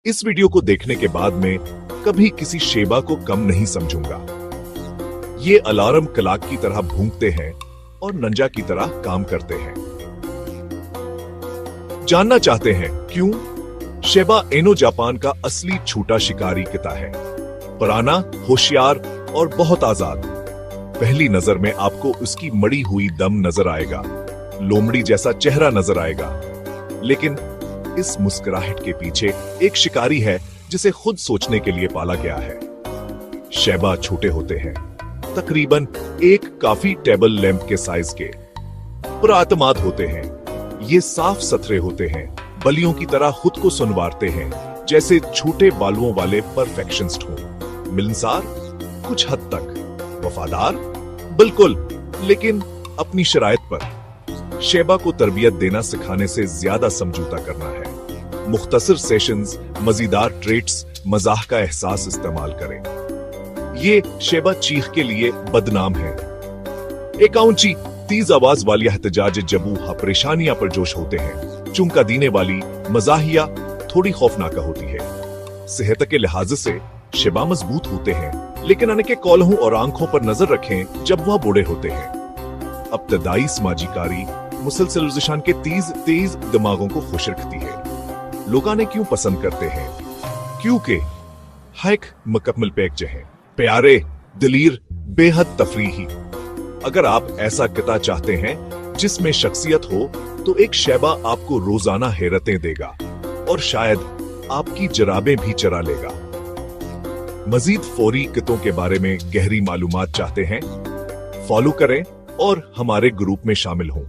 इस वीडियो को देखने के बाद मैं कभी किसी शेबा को कम नहीं समझूंगा। ये अलार्म क्लॉक की तरह भूंकते हैं और नंजा की तरह काम करते हैं। जानना चाहते हैं क्यों? शेबा इनो जापान का असली छोटा शिकारी किता है, पुराना, होशियार और बहुत आजाद। पहली नजर में आपको उसकी मड़ी हुई दम नजर आएगा, लोमड़ी जैसा चेहरा नजर आएगा, लेकिन इस मुस्कुराहट के पीछे एक शिकारी है जिसे खुद सोचने के लिए पाला गया है। शेबा छोटे होते हैं, तकरीबन एक काफी टेबल लैंप के साइज के। पुरातमाद होते हैं, ये साफ सुथरे होते हैं, बलियों की तरह खुद को सुनवारते हैं, जैसे छोटे बालों वाले परफेक्शनिस्ट हों। मिलनसार कुछ हद तक, वफादार बिल्कुल, लेकिन अपनी शराइत पर। शेबा को तरबियत देना सिखाने से ज्यादा समझौता करना है। मुख्तसर सेशंस, मजीदार ट्रेट्स, मजाह का एहसास इस्तेमाल करें। ये शेबा चीख के लिए बदनाम है। एक ऊंची तेज आवाज वाली एहतजाज जबूहा परेशानियां पर जोश होते हैं। चुमका देने वाली मजाहिया थोड़ी खौफनाक होती है। सेहत के लिहाज से शेबा मजबूत होते हैं, लेकिन अनके कौलहों और आंखों पर नजर रखें जब वह बूढ़े होते हैं। अब्तदाई समाजीकारी मुसलसल रुझान के तेज दिमागों को खुश रखती है। लोग आने क्यों पसंद करते हैं? क्योंकि हाइक मुकम्मल पैक जहे, प्यारे, दिलीर, बेहद तफरीही। अगर आप ऐसा किता चाहते हैं जिसमें शख्सियत हो, तो एक शेबा आपको रोजाना हैरतें देगा और शायद आपकी जराबें भी चरा लेगा। मजीद फौरी कितों के बारे में गहरी मालूमात चाहते हैं? फॉलो करें और हमारे ग्रुप में शामिल हों।